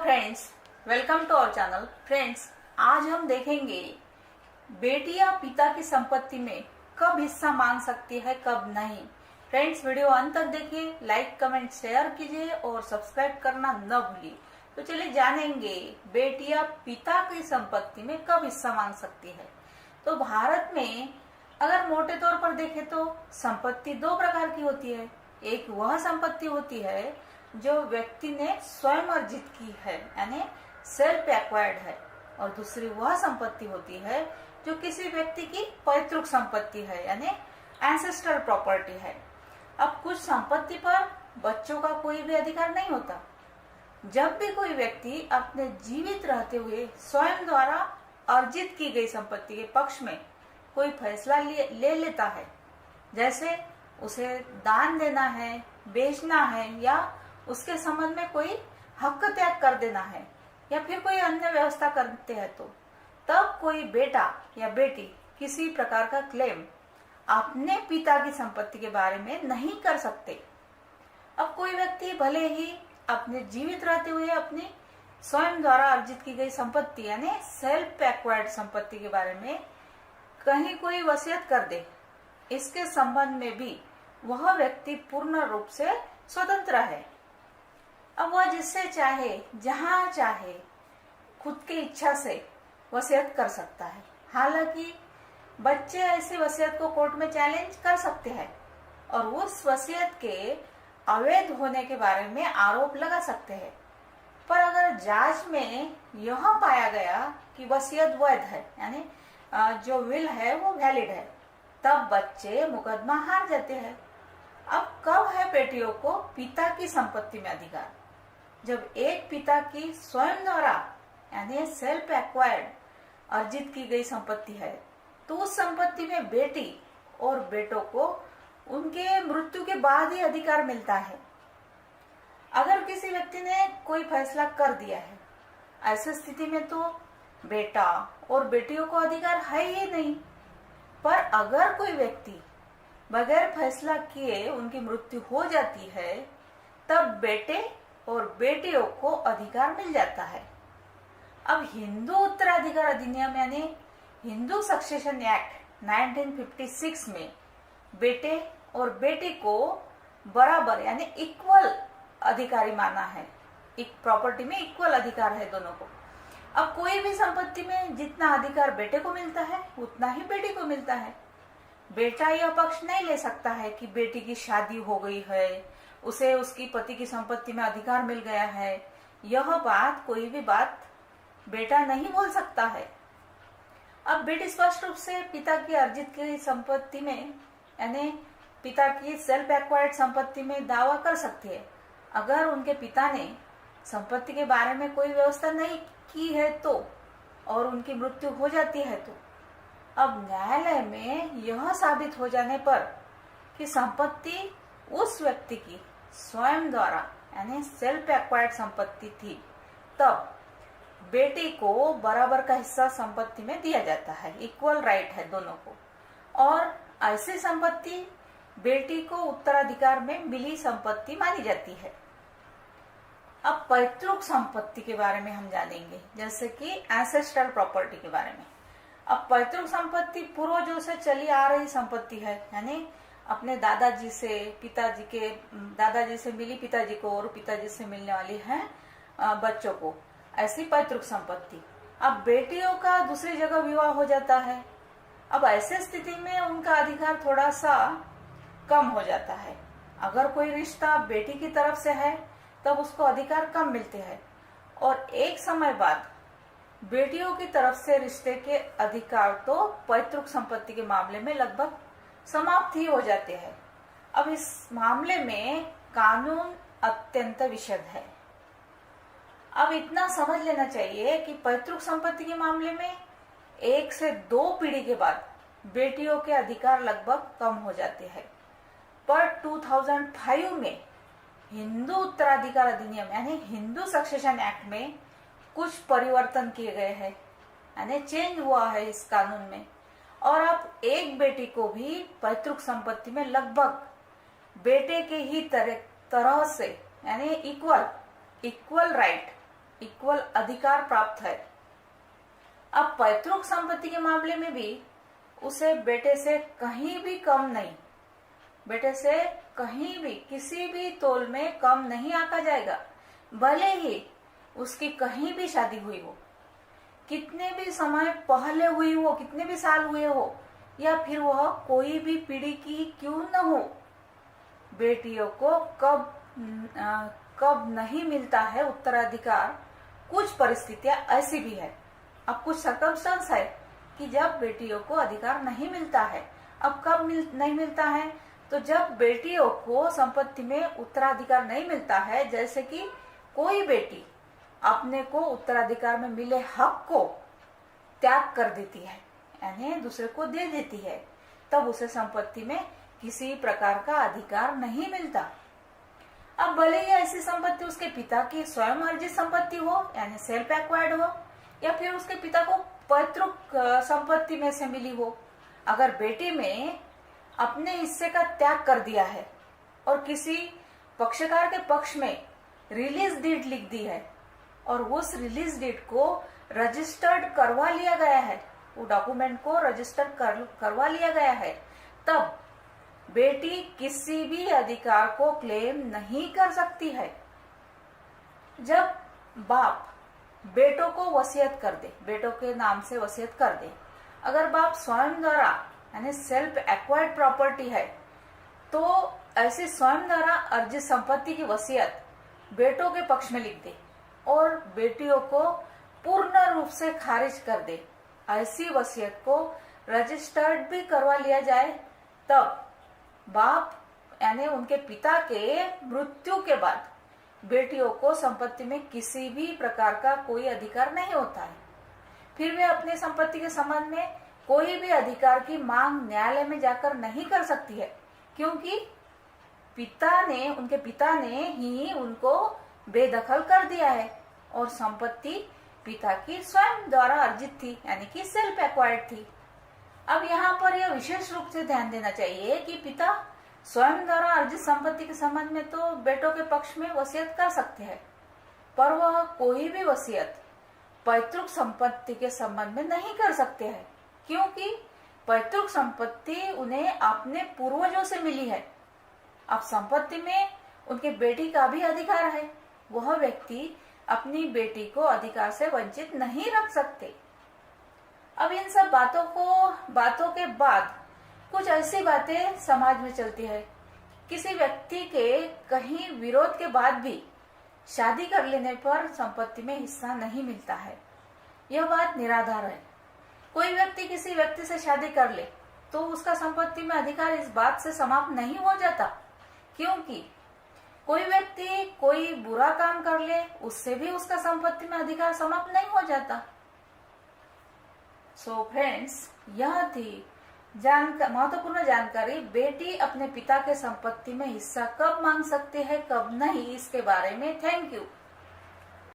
Friends, welcome to our channel. Friends, आज हम देखेंगे बेटियां पिता की संपत्ति में कब हिस्सा मांग सकती है, कब नहीं। फ्रेंड्स, वीडियो अंत तक देखिए, लाइक कमेंट शेयर कीजिए और सब्सक्राइब करना न भूलिए। तो चलिए जानेंगे बेटियां पिता की संपत्ति में कब हिस्सा मांग सकती है। तो भारत में अगर मोटे तौर पर देखें तो संपत्ति दो प्रकार की होती है। एक वह संपत्ति होती है जो व्यक्ति ने स्वयं अर्जित की है, यानी सेल्फ एक्वायर्ड है, और दूसरी वह संपत्ति होती है जो किसी व्यक्ति की पैतृक संपत्ति है, यानी एंसेस्ट्रल प्रॉपर्टी है। अब कुछ संपत्ति पर बच्चों का कोई भी अधिकार नहीं होता। जब भी कोई व्यक्ति अपने जीवित रहते हुए स्वयं द्वारा अर्जित की गई संपत्ति के पक्ष में कोई फैसला ले लेता है, जैसे उसे दान देना है, बेचना है, या उसके संबंध में कोई हक त्याग कर देना है, या फिर कोई अन्य व्यवस्था करते हैं, तो तब कोई बेटा या बेटी किसी प्रकार का क्लेम अपने पिता की संपत्ति के बारे में नहीं कर सकते। अब कोई व्यक्ति भले ही अपने जीवित रहते हुए अपनी स्वयं द्वारा अर्जित की गई संपत्ति यानी सेल्फ एक्वायर्ड संपत्ति के बारे में कहीं कोई वसीयत कर दे, इसके संबंध में भी वह व्यक्ति पूर्ण रूप से स्वतंत्र है। अब वह जिससे चाहे, जहां चाहे, खुद की इच्छा से वसीयत कर सकता है। हालांकि बच्चे ऐसी वसीयत को कोर्ट में चैलेंज कर सकते हैं और उस वसीयत के अवैध होने के बारे में आरोप लगा सकते हैं। पर अगर जांच में यह पाया गया कि वसीयत वैध है, यानी जो विल है वो वैलिड है, तब बच्चे मुकदमा हार जाते हैं। अब कब है बेटियों को पिता की संपत्ति में अधिकार? जब एक पिता की स्वयं द्वारा यानी सेल्फ एक्वायर्ड अर्जित की गई संपत्ति है, तो उस संपत्ति में बेटी और बेटों को उनके मृत्यु के बाद ही अधिकार मिलता है। अगर किसी व्यक्ति ने कोई फैसला कर दिया है, ऐसी स्थिति में तो बेटा और बेटियों को अधिकार है ही नहीं। पर अगर कोई व्यक्ति बगैर फैसला किए उनकी मृत्यु हो जाती है, तब बेटे और बेटियों को अधिकार मिल जाता है। अब हिंदू उत्तराधिकार अधिनियम यानी हिंदू सक्सेशन एक्ट 1956 में बेटे और बेटी को बराबर यानी इक्वल अधिकारी माना है। एक प्रॉपर्टी में इक्वल अधिकार है दोनों को। अब कोई भी संपत्ति में जितना अधिकार बेटे को मिलता है उतना ही बेटी को मिलता है। बेटा यह पक्ष नहीं ले सकता है कि बेटी की शादी हो गई है, उसे उसकी पति की संपत्ति में अधिकार मिल गया है। यह बात कोई भी बात बेटा नहीं बोल सकता है। अब बेटी स्पष्ट रूप से पिता की अर्जित की संपत्ति में यानी पिता की सेल्फ एक्वायर्ड संपत्ति में दावा कर सकती है। अगर उनके पिता ने संपत्ति के बारे में कोई व्यवस्था नहीं की है तो, और उनकी मृत्यु हो जाती है तो, अब न्यायालय में यह साबित हो जाने पर कि संपत्ति उस व्यक्ति की स्वयं द्वारा यानी सेल्फ एक्वायर्ड संपत्ति थी, तब बेटी को बराबर का हिस्सा संपत्ति में दिया जाता है। इक्वल राइट है दोनों को, और ऐसी संपत्ति बेटी को उत्तराधिकार में मिली संपत्ति मानी जाती है। अब पैतृक संपत्ति के बारे में हम जानेंगे, जैसे कि एंसेस्ट्रल प्रॉपर्टी के बारे में। अब पैतृक संपत्ति पूर्वजों से चली आ रही संपत्ति है, यानी अपने दादाजी से, पिताजी के दादाजी से मिली पिताजी को और पिताजी से मिलने वाली है बच्चों को, ऐसी पैतृक संपत्ति। अब बेटियों का दूसरी जगह विवाह हो जाता है। अब ऐसे स्थिति में उनका अधिकार थोड़ा सा कम हो जाता है। अगर कोई रिश्ता बेटी की तरफ से है तब उसको अधिकार कम मिलते हैं, और एक समय बाद बेटियों की तरफ से रिश्ते के अधिकार तो पैतृक संपत्ति के मामले में लगभग समाप्त ही हो जाते हैं। अब इस मामले में कानून अत्यंत विशद है। अब इतना समझ लेना चाहिए कि पैतृक संपत्ति के मामले में 1 से 2 पीढ़ी के बाद बेटियों के अधिकार लगभग कम हो जाते हैं। पर 2005 में हिंदू उत्तराधिकार अधिनियम यानी हिंदू सक्सेशन एक्ट में कुछ परिवर्तन किए गए हैं, यानी चेंज हुआ है इस कानून में, और अब एक बेटी को भी पैतृक संपत्ति में लगभग बेटे के ही तरह से यानी इक्वल राइट इक्वल अधिकार प्राप्त है। अब पैतृक संपत्ति के मामले में भी उसे बेटे से कहीं भी कम नहीं, बेटे से कहीं भी किसी भी तौल में कम नहीं आंका जाएगा, भले ही उसकी कहीं भी शादी हुई हो, कितने भी समय पहले हुई हो, कितने भी साल हुए हो, या फिर वह कोई भी पीढ़ी की क्यों न हो। बेटियों को कब नहीं मिलता है उत्तराधिकार, कुछ परिस्थितियां ऐसी भी है। अब कुछ सर्कमस्टेंस है कि जब बेटियों को अधिकार नहीं मिलता है। अब कब नहीं मिलता है, तो जब बेटियों को संपत्ति में उत्तराधिकार नहीं मिलता है, जैसे कि कोई बेटी अपने को उत्तराधिकार में मिले हक को त्याग कर देती है, यानी दूसरे को दे देती है, तब उसे संपत्ति में किसी प्रकार का अधिकार नहीं मिलता। अब भले ही ऐसी संपत्ति उसके पिता की स्वयं अर्जित संपत्ति हो, यानी सेल्फ एक्वायर्ड हो, या फिर उसके पिता को पैतृक संपत्ति में से मिली हो। अगर बेटी में अपने हिस्से का त्याग कर दिया है और किसी पक्षकार के पक्ष में रिलीज डीड लिख दी है और उस रिलीज डीड को रजिस्टर्ड करवा लिया गया है, वो डॉक्यूमेंट को रजिस्टर करवा लिया गया है, तब बेटी किसी भी अधिकार को क्लेम नहीं कर सकती है। जब बाप बेटों को वसीयत कर दे, बेटों के नाम से वसीयत कर दे, अगर बाप स्वयं द्वारा यानी सेल्फ एक्वायर्ड प्रॉपर्टी है, तो ऐसी स्वयं द्वारा अर्जित संपत्ति की वसीयत बेटों के पक्ष में लिख दे और बेटियों को पूर्ण रूप से खारिज कर दे, ऐसी वसीयत को रजिस्टर्ड भी करवा लिया जाए, तब बाप यानी उनके पिता के मृत्यु के बाद बेटियों को संपत्ति में किसी भी प्रकार का कोई अधिकार नहीं होता है। फिर वे अपनी संपत्ति के संबंध में कोई भी अधिकार की मांग न्यायालय में जाकर नहीं कर सकती है, क्योंकि उनके पिता ने ही उनको बेदखल कर दिया है और संपत्ति पिता की स्वयं द्वारा अर्जित थी, यानी कि सेल्फ एक्वायर्ड थी। अब यहाँ पर यह विशेष रूप से ध्यान देना चाहिए कि पिता स्वयं द्वारा अर्जित संपत्ति के संबंध में तो बेटों के पक्ष में वसीयत कर सकते हैं, पर वह कोई भी वसीयत पैतृक संपत्ति के संबंध में नहीं कर सकते हैं, क्योंकि पैतृक संपत्ति उन्हें अपने पूर्वजों से मिली है। अब संपत्ति में उनके बेटी का भी अधिकार है, वह व्यक्ति अपनी बेटी को अधिकार से वंचित नहीं रख सकते। अब इन सब बातों के बाद कुछ ऐसी बातें समाज में चलती है, किसी व्यक्ति के कहीं विरोध के बाद भी शादी कर लेने पर संपत्ति में हिस्सा नहीं मिलता है। यह बात निराधार है। कोई व्यक्ति किसी व्यक्ति से शादी कर ले तो उसका संपत्ति में अधिकार इस बात से समाप्त नहीं हो जाता, क्योंकि कोई व्यक्ति कोई बुरा काम कर ले उससे भी उसका संपत्ति में अधिकार समाप्त नहीं हो जाता। सो फ्रेंड्स, यह थी महत्वपूर्ण जानकारी। बेटी अपने पिता के संपत्ति में हिस्सा कब मांग सकती है, कब नहीं, इसके बारे में। Thank you.